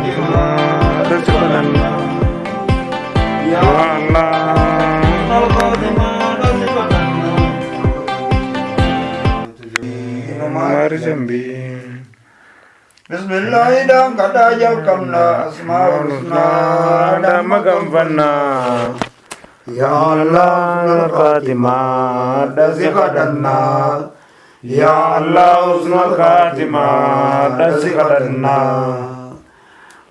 القاتمة رزقنا يا الله القاتمة رزقنا مرجمبي بسم الله دام كدا جلكمنا أسماء الحسنى دام غنفنا يا الله الخاتمة رزقنا يا الله حسن الخاتمة رزقنا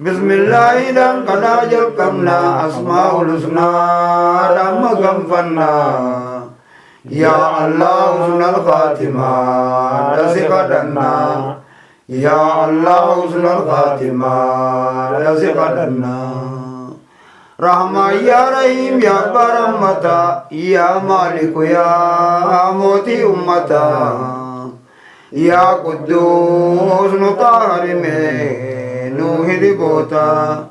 بسم الله دام كدا جلكمنا أسماء الحسنى دام غنفنا يا الله حسن الخاتمة رزقنا يا الله حسن الخاتمة رزقنا رحمة يا رحيم يا برمتا يا مالك يا موتي أمتا يا قدوس نطهر من نوهد بوتا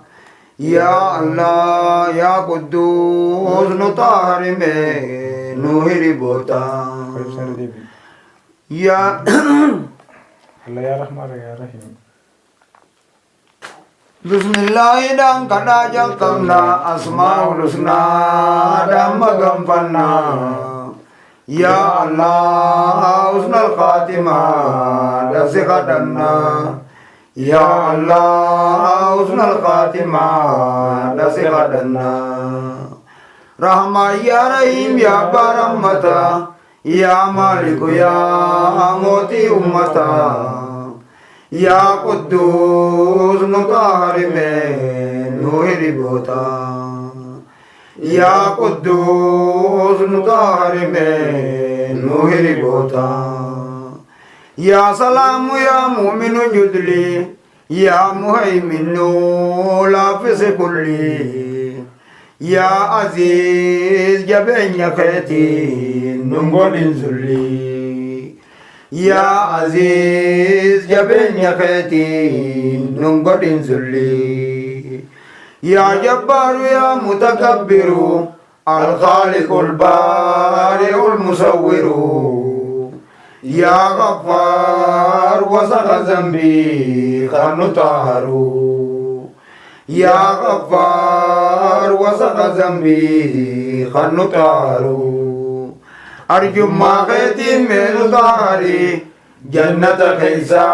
يا الله يا قدوس نطهر من نوهد بوتا يا الله يا رحمن يا رحيم بسم الله دام كدا جلكمنا أسماء الحسنى دام غنفنا يا الله حسن الخاتمة رزقنا يا الله حسن الخاتمة رزقنا رحمة يا رحيم يا برمتا يا مالك يا موتي أمتا يا قدوس مطهر من نوهر بوتا يا قدوس مطهر من نوهر بوتا يا سلام يا مؤمن جدلي يا مهيمن لافس كلي يا عزيز جبين يا خيتي نقول انزلي يا عزيز جبين يا خيتي نقول انزلي يا جبار يا متكبر الخالق البارئ المصور يا غفار وسخ ذنبي خنطهر يا غفار وسخ ذنبي خنطهر أرجو ما غيتي من ظهري جنة كيسا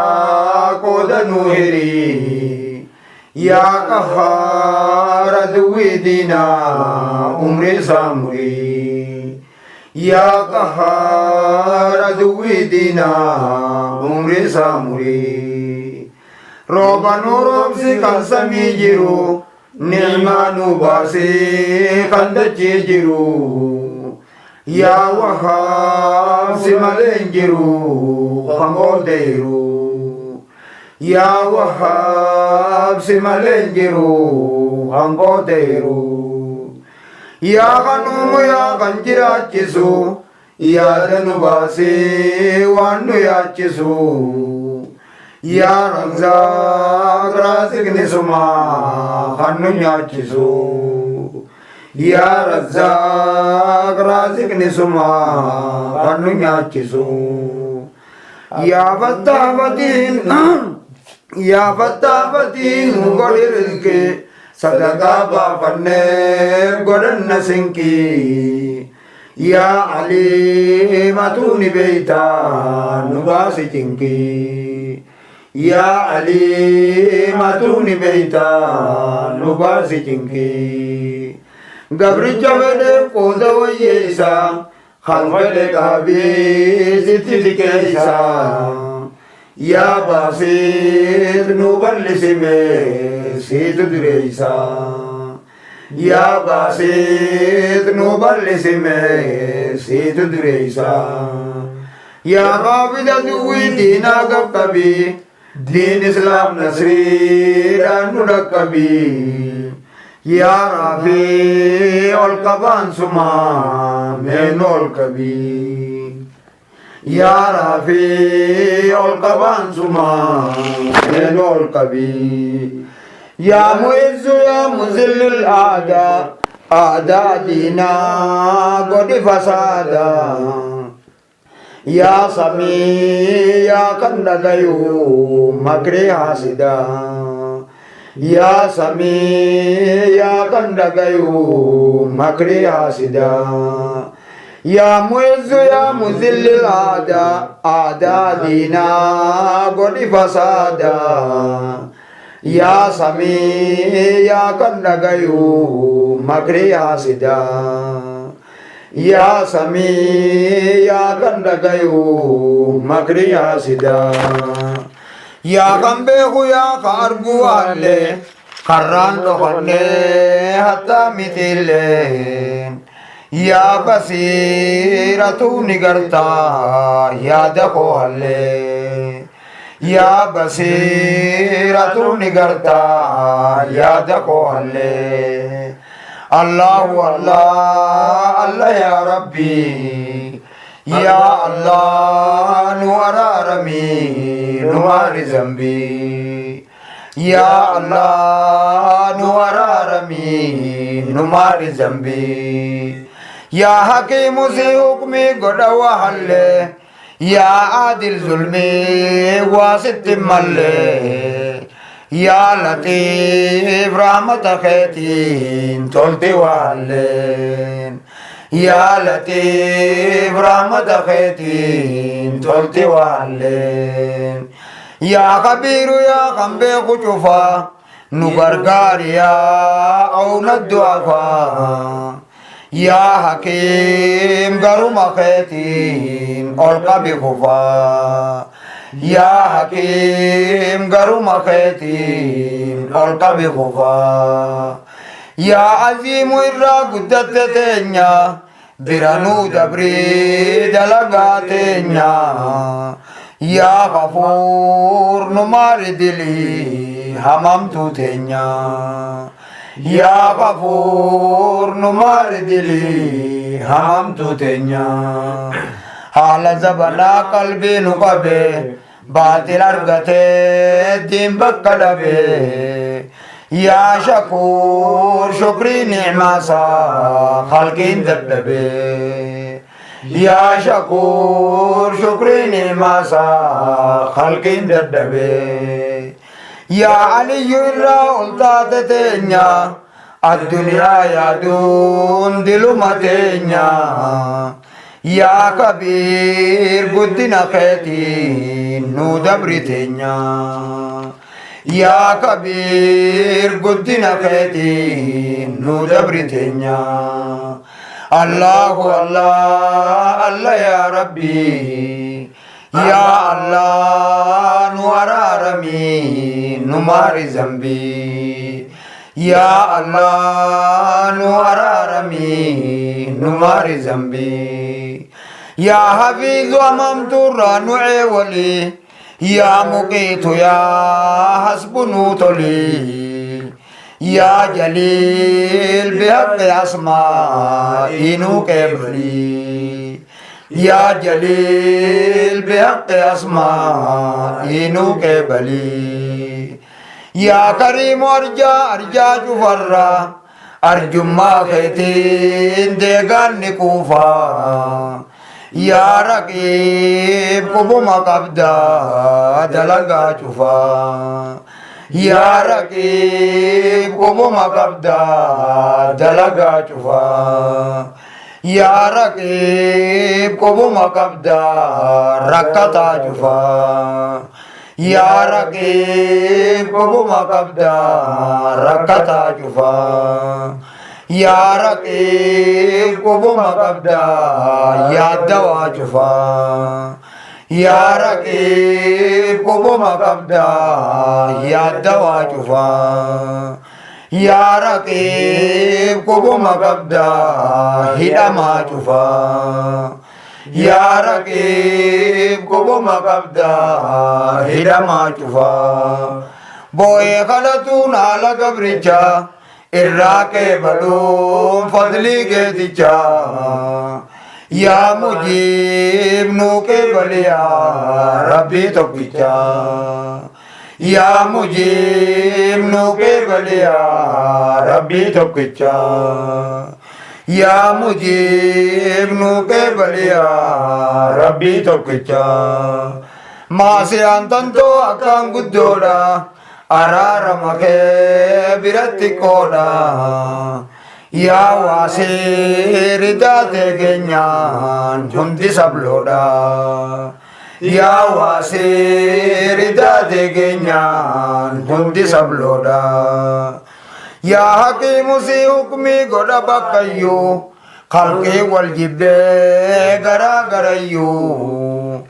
قود نوهري يا قهار دوي دينا عمري سامري يا قهار دوي دينا عمري سامري روبا نوروب سيكال سميجيرو نعما نوباسي خندجي جيرو يا وهاب سمالنجرو خموديرو يا وهاب سمالنجرو خموديرو يا غنوم يا غنجراچسو يا دنباسي وانو ياچسو يا رمزاق رازق نسما خنو ياچسو يا رزاق رازق نسما خنو ياچسو يا فتح فتين يا فتح فتين غوري رزقي صدقا بافنه غورن سنكي يا علي ماتوني بيتا نباسي تنكي يا علي ماتوني بيتا نباسي تنكي غبري جوده فودا ويسا خلفه كابي زيتي كيسا يا باسيت نوبلسمه سيد دريسا يا باسيت نوبلسمه سيد دريسا يا رافض دوي دينا قبي دين اسلام نصري دانو ركبي يا رافي القبان سما من الكبي يا رافي القبان سما من الكبي يا معز يا مذل الأعداء أعداء دينا قد فسادا يا سمي يا كندغيو مكري حاسدا يا سميع يا كندقيو مكري حاسدا يا معز يا مذل أعداء دينا قد فسادا يا سميع يا كندقيو مكري حاسدا يا سميع يا كندقيو مكري حاسدا يا قنبه يا قربو عليه قران لخنه حتى مثلين يا بصيرة نگرتا يا دخو عليه يا بصيرة نگرتا يا دخو عليه الله الله الله يا ربي يا الله نور رمي نور ذنبي يا الله نور رمي نور ذنبي يا حكيم سي حكمي قد وحل يا عادل ظلمي واسط ملي يا لطيف رحمة خيتين تلتي وحلين يا لطيف رحمة خيتين تلتي وحلين يا خبير يا خنبيق شفا نغرغار يا أون الدعفا يا حكيم غرم خيتين ألقى بخفا يا حكيم غرم خيتين ألقى بخفا يا عظيم إرى قدت تنيا برانو دبري دلقا تنيا يا غفور نمار دلي هممتو تنيا يا غفور نمار دلي هممتو تنيا حال زبنا قلبي نقبه باطل أرغته دين بكدبه يا شكور شكري نعمة خلقين دبدبه يا شكور شكري نعمة خلقين دبدبه يا علي الرأول تاتتنيا الدنيا يا دون دلمتنيا يا كبير قدنا خيتي نو دبرتنيا يا كبير قدنا خيتي نو دبرتنيا الله الله الله يا ربي يا الله نور رمي نمار ذنبي يا الله نور رمي نمار ذنبي يا حفيظ أمام ترى نوعي ولي يا مقيت يا حسب نوتلي يا جليل بحق أسماء نوكبلي يا جليل بحق أسماء نوكبلي يا كريم أرجا جفرا أرجو ما خيتين ديغان نكوفا يا رقيب قبوما قبدا دلقا شفا يا رقيب قبوما قبدا دلقا شفا يا رقيب قبوما قبدا ركتا شفا يا رقيب قبوما قبدا ركتا شفا يا رقيب قبوما قبدا يا دوا شفا يا رقيب قبوما قبدا يا دوا شفا يا رقيب قبوما قبدا هدما شفا يا رقيب قبوما قبدا هدما شفا بوي خلطون على قبرجا الراكي بلوم فضلي قدجا يا مجيب نوكي بليا ربي تقجا يا مجيب نوكي بليا ربي تقجا يا مجيب نوكي بليا ربي تقجا ما سيان تنتو أكام قدودا araarama kee biratti qooda yaa waasii ridaatee keenyaan hundi sabloodha yaa waasii ridaatee keenyaan hundi sabloodha yaa hakiimu si hukmii godha bakkayyuu khalqii wal jibbee garaagarayyuu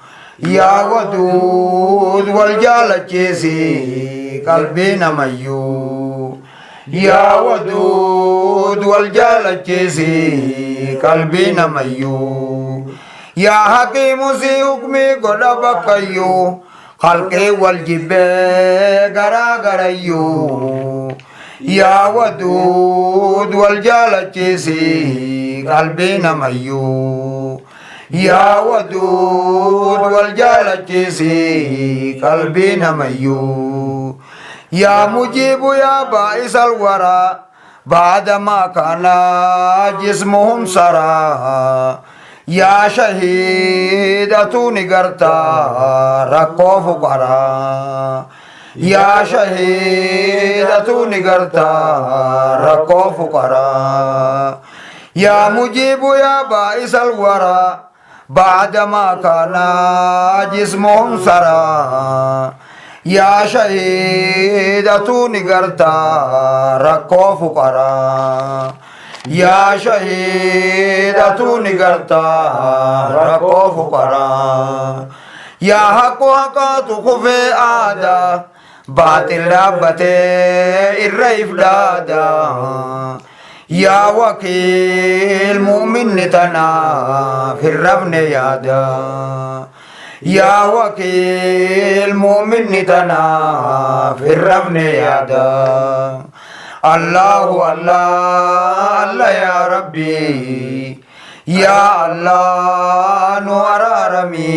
yaa waduud wal jaalachiisi qalbii namayyuu yaa waduud wal jaalachiisi qalbii namayyuu yaa hakiimu si hukmii godha bakkayyuu khalqii wal jibbee garaagarayyuu yaa waduud wal jaalachiisi qalbii namayyuu yaa waduud wal jaalachiisi qalbii namayyuu yaa mujiibu yaa baa'isal waraa baadamaa kaanaa jismuhum saraa yaa shahiidatu ni gartaa rakkoo fuqaraa yaa shahiidatu ni gartaa rakkoo fuqaraa yaa mujiibu yaa baa'isal waraa baadamaa kaanaa jismuhum saraa yaa shahiidatu ni gartaa rakkoo fuqaraa yaa shahiidatu ni gartaa rakkoo fuqaraa yaa haqqu haqaatu kufee aadaa baaxil dhaabbatee irra ifdaadaa yaa wakiil mu'minni tanaaf hin rafne yaada yaa wakiil mu'minni tanaaf hin rafne yaada allahu allah allah yaa rabbii yaa allah nu araarami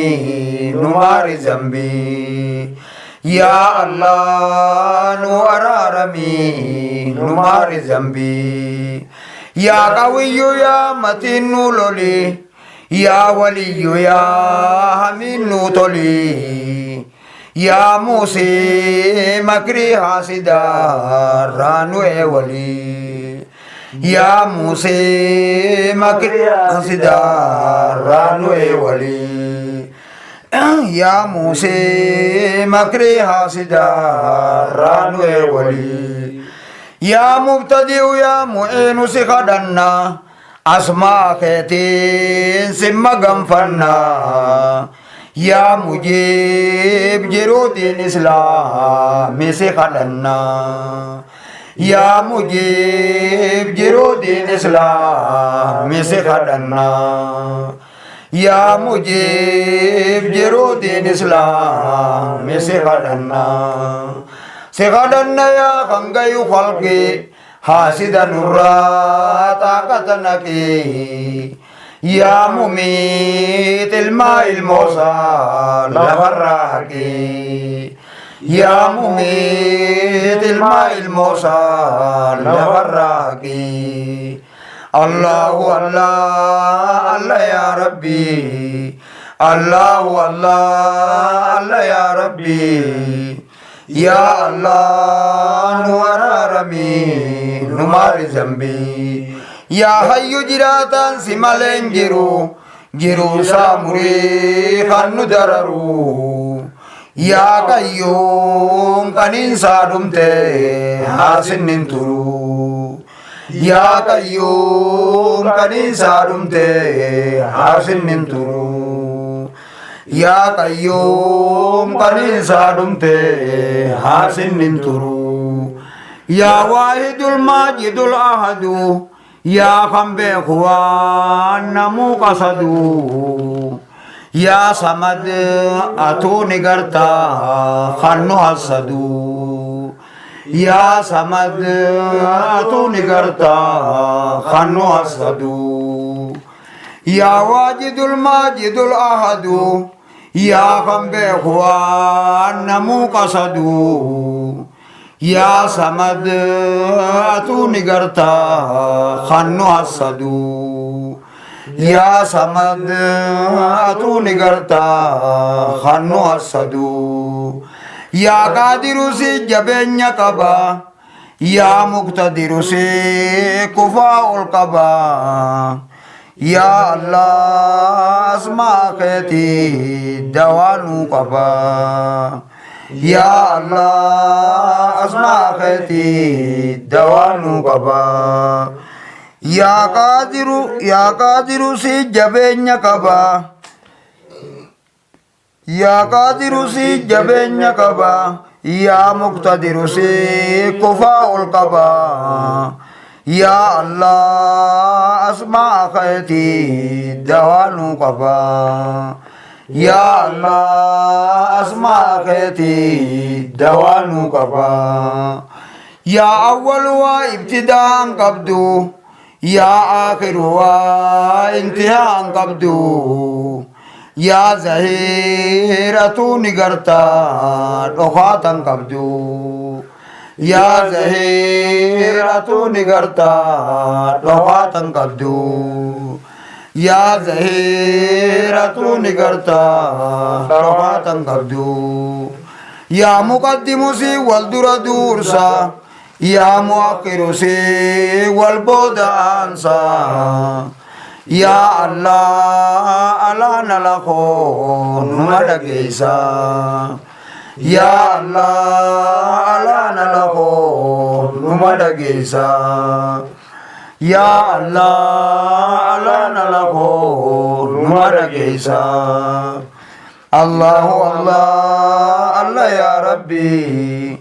nu maari zambii yaa allah nu araarami nu maari zambii yaa qawiyyu yaa matiin nu loli yaa waliyyu yaa hamiin nu toli yaa muusii makrii haasidaarraa nu eewali yaa muusii makrii haasidaarraa nu eewali yaa muusii makrii haasidaarraa nu eewali yaa mubtadi'u yaa mu'iinu si kadhanna asmaa keetiin simma ganfanna yaa mujiib jiruutiin islaami si kadhanna yaa mujiib jiruutiin islaami si kadhanna yaa mujiib jiruutiin islaami si kadhanna yaa kangayu khalqi haasida nurraa taaqata naqi yaa mumiit ilmaa ilmoosaa lafarraa haqi yaa mumiit ilmaa ilmoosaa lafarraa haqi allahu allah allah yaa rabbii allahu allah allah yaa rabbii yaa allah nu araarami nu maari zambii yaa hayyu jiraataan si maleen jiruu saa murii kan nu dararu yaa qayyuum qaniinsaa dhumte haasinnin turu yaa qayyuum qaniinsaa dhumte haasinnin turu yaa qayyuum qaniinsaa dhumte haasinnin turu yaa waahidul maajidul ahadu yaa kan beeku waan namuu qasadu yaa samad atuu ni gartaa kan nu hassadu yaa samad atuu ni gartaa kan nu hassadu yaa waajidul maajidul ahadu yaa kan beeku waan namuu qasadu yaa samad atuu ni gartaa kan nu hassadu yaa samad atuu ni gartaa kan nu hassadu يا قادر سي جبين قبا يا مقتدر سي كفاء القبا يا الله اسمع خيتي دوانو قبا يا الله اسمع خيتي دوانو قبا يا قادر سي جبين قبا يا قادر سي جبين قبا يا مقتدر سي كفاء القبا يا الله اسمع خيتي دوانو قبا يا الله اسمع خيتي دوانو قبا يا أول وابتداء قبدو يا آخر وانتهاء قبدو يا زهيرة نقرتا رخاتا قبدو يا زهيرة نقرتا رخاتا قبدو يا زهيرة نقرتا رخاتا قبدو يا مقدم سي والدر دورسا يا مؤخر سي والبود أنسا يا الله ألا نلقو نمدقيسا يا الله ألا نلقو نمدقيسا يا الله ألا نلقو نمدقيسا الله الله الله يا ربي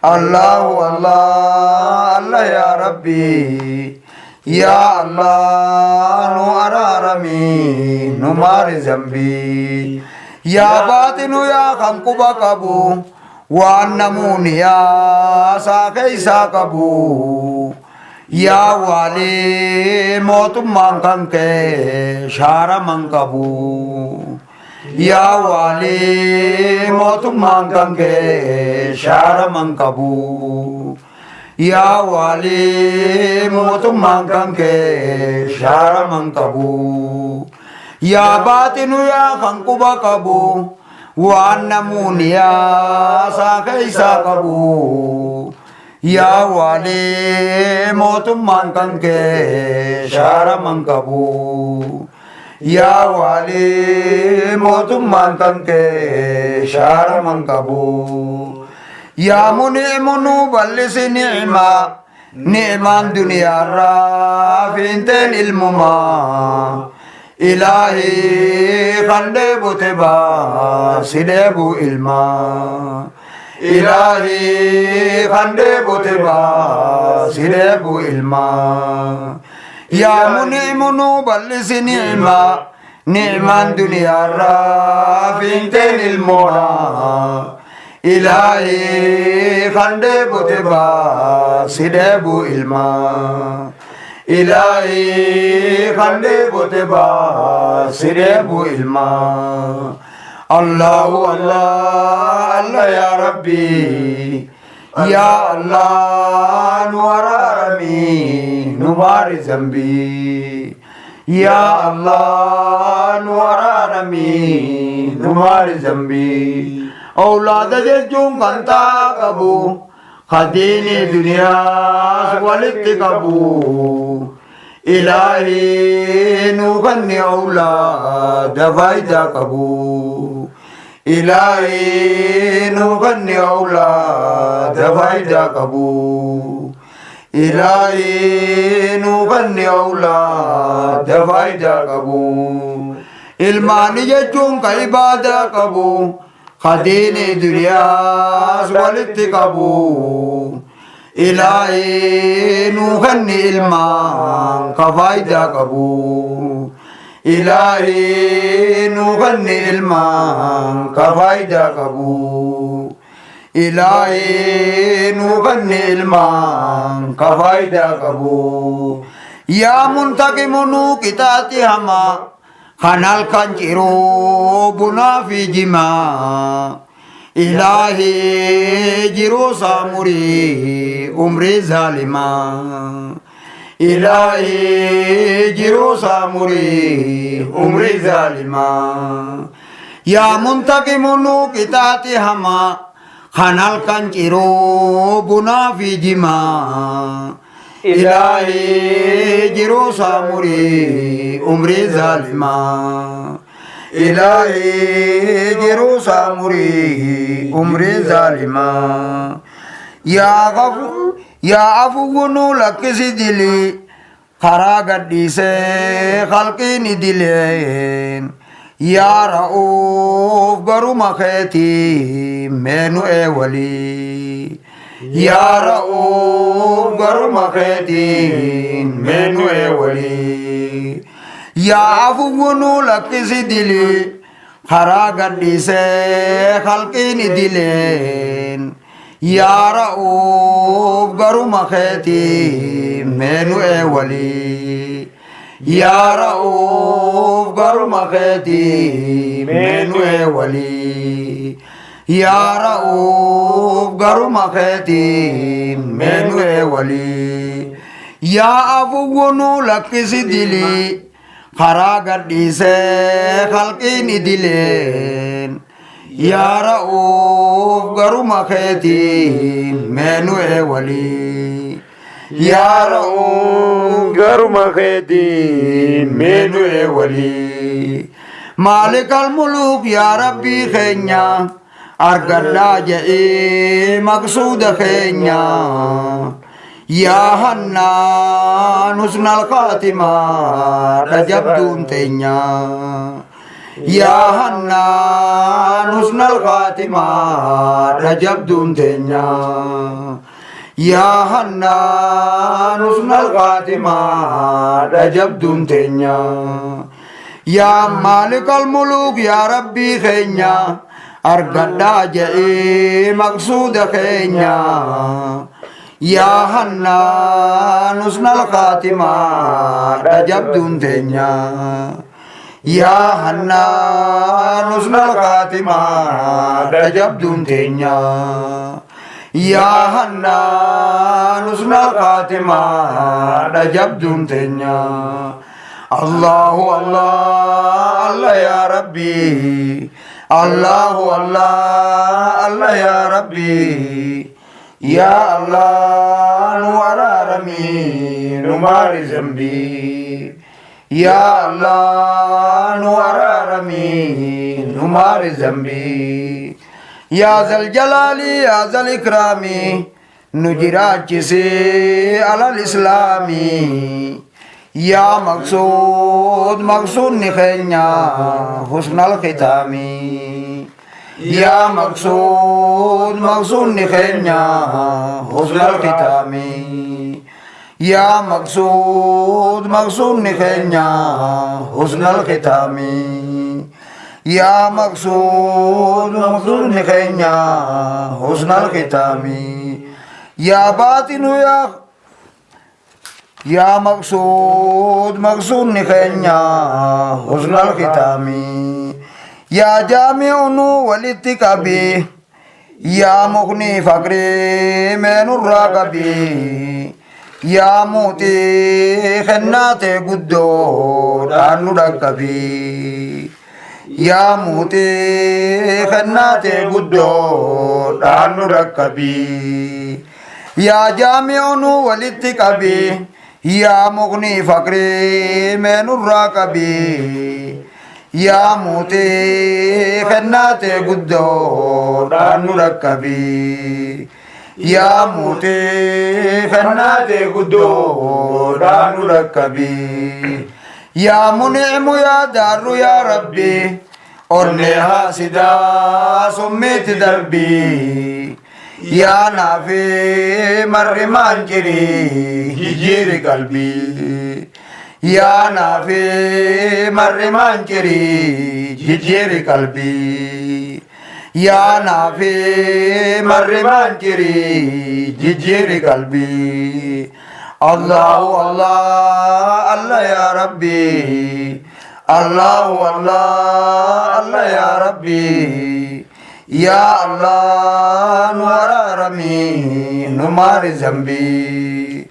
الله الله الله يا ربي يا الله نو أرارمي نو مار ذنبي يا باطن يا خنق بقبو وأنمون يا ساقي ساقبو يا والي موت مانكنك شار منكبو يا والي موت مانكنك شار منكبو يا والي موت مانكنك شار منكبو يا باطن يا خنقب قبو وأنمون يا ساقي ساقبو يا والي موت مانكنك شار منكبو يا والي موت مانكنك شار منكبو يا منعم بلس نعمة نعمان دنيا رافين تل المما إلهي خندب تبا سدب إلما إلهي خندب تبا سدب إلما يا منعم بلس نعمة نعمان دنيا رافين تل المما إلهي خندب تبا سدب إلما إلهي خندب تبا سدب إلما الله الله الله يا ربي يا الله نور رمي نمار ذنبي يا الله نور رمي نمار ذنبي أولاد جون كنتا كبو خدين دنيا ولت كبو إلهي نغني أولاد فايدة كبو إلهي نغني أولاد فايدة كبو إلهي نغني أولاد فايدة كبو الماني جون كعبادة كبو خدين دنيا ولت كبو إلهي نغني المان كفايدة كبو إلهي نغني المان كفايدة كبو إلهي نغني المان كفايدة كبو يا منتقم نوكتاتي هما خنال كنجرو بنا في جما إلهي جرو سامري عمري ظالما إلهي جرو سامري عمري ظالما يا منتقم نوكتاتي هما خنال كنجرو بنا في جما إلهي جرو سامري عمري ظالما إلهي جرو سامري عمري ظالما يا عفو لك سجلي خراغ ديسه خلقي ندلين يا رؤوف غرو مخيتي منو ولي يا رؤوف غرو مخيتي منو ولي يا عفو لك سجلي خراغ ديسه خلقي ندلين يا رؤوف غرو مخيتي منو ولي يا رؤوف غرو مخيتي منو ولي يا رؤوف غرو مخيتي منو ولي يا عفو لك سدلي خراغ ديسه خلقي ندلين يا رؤوف غرو مخيتي منو ولي يا رؤوف غرو مخيتي منو ولي مالك الملوك يا ربي خينيا أرقلا جئي مقصود خينيا يا حنان حسن الخاتمة رجب دون تينيا يا حنان حسن الخاتمة رجب دون تينيا يا حنان حسن الخاتمة رجب دون تينيا يا مالك الملوك يا ربي خينيا أرقدا جئي مقصود خينيا يا حنان حسن الخاتمة رجب دون تينيا يا حنان حسن الخاتمة رجب دون تينيا يا حنان حسن الخاتمة رجب دون تينيا الله الله الله يا ربي الله الله الله يا ربي يا الله نور رمي نمار ذنبي يا الله نور رمي نمار ذنبي يا ذا الجلال يا ذا الإكرام نجرات جسي على الإسلام يا مقصود مقصود نخينيا حسن الختام يا مقصود مقصود نخينيا حسن الختام يا مقصود مقصود نخينيا حسن الختام يا مقصود مقصود نخينيا حسن الختام يا باطن يا مقصود مقصود نخينيا حسن الختام يا جامع والاتقاب يا مغني فقري من الرقب يا موتي خنات قدو دانو رقبي يا موتي خنات قدو دانو رقبي يا جامع والاتقاب يا مغني فقري من الرقب يا موتي خنات قدو دانو رقبي يا موتي خنات قدو دانو رقبي يا منعم يا دار يا ربي أرنها سدا سميت دربي يا نافي مر مانجري هجير قلبي يا نافي مر مانجري هجير قلبي يا نافي مر مانجري هجير قلبي الله الله الله يا ربي الله الله الله يا ربي يا الله نور رمي نمار ذنبي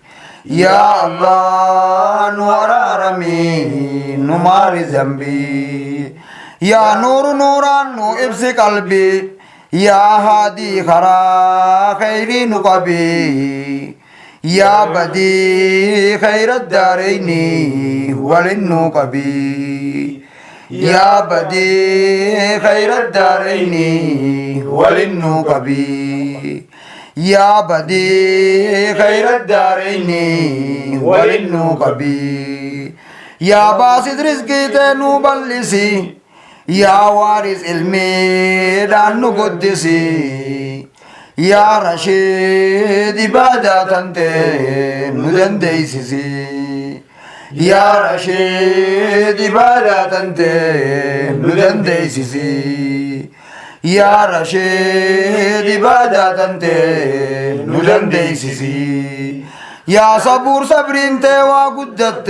يا الله نور رمي نمار ذنبي يا نور نوران نو ابس قلبي يا هادي خرا خير نقبي يا بدي خير الدارين وللنقبي يا بدي خير الدارين وللنقبي يا بدي خير الدارين وللنقبي يا باسط رزقي تنو بلسي يا وارث علمي دانو قدسي يا رشيد عبادة انت ندنديسي يا رشيد عبادة انت ندنديسي يا رشيد عبادة انت ندنديسي يا صبور صبرين توا قدت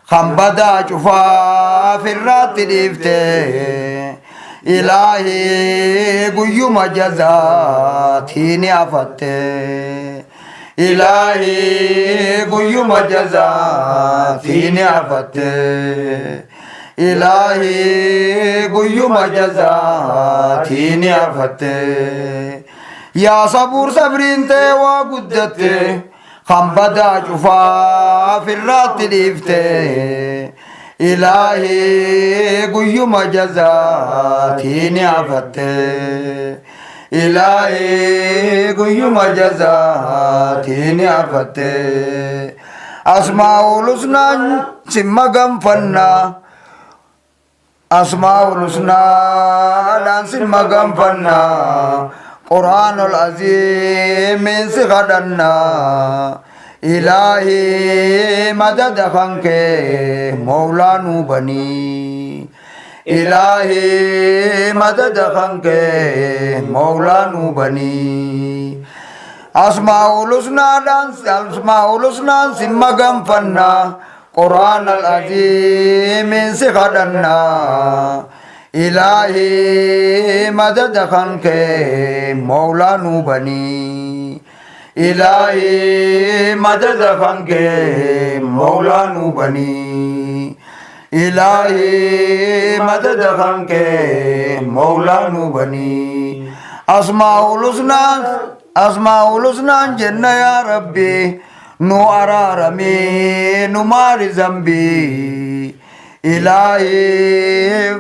خمبدا شفا في الرات ديفت إلهي قيوم جزاتيني عفت إلهي قيوم جزاتيني عفت إلهي قيوم جزاتيني عفت يا صبور صبرين توا قدت خمبدا شفا في الرات ديفت إلهي قيوم جزاتيني عفت إلهي قيوم جزاتيني عفت أسماء الحسنى سما غنفنا أسماء الحسنى دان سما غنفنا قرآن العظيم من سخدنا إلهي مدد خنك مولانو بني إلهي مدد خنك مولانو بني أسماء الحسنى سما غنفنا قرآن العظيم من سخدنا إلهي مدد خنك مولانو بني إلهي مدد خنك مولانو بني إلهي مدد خنك مولانو بني أسماء الحسنى جنة يا ربي نو أرارمي نو ماري ذنبي إلهي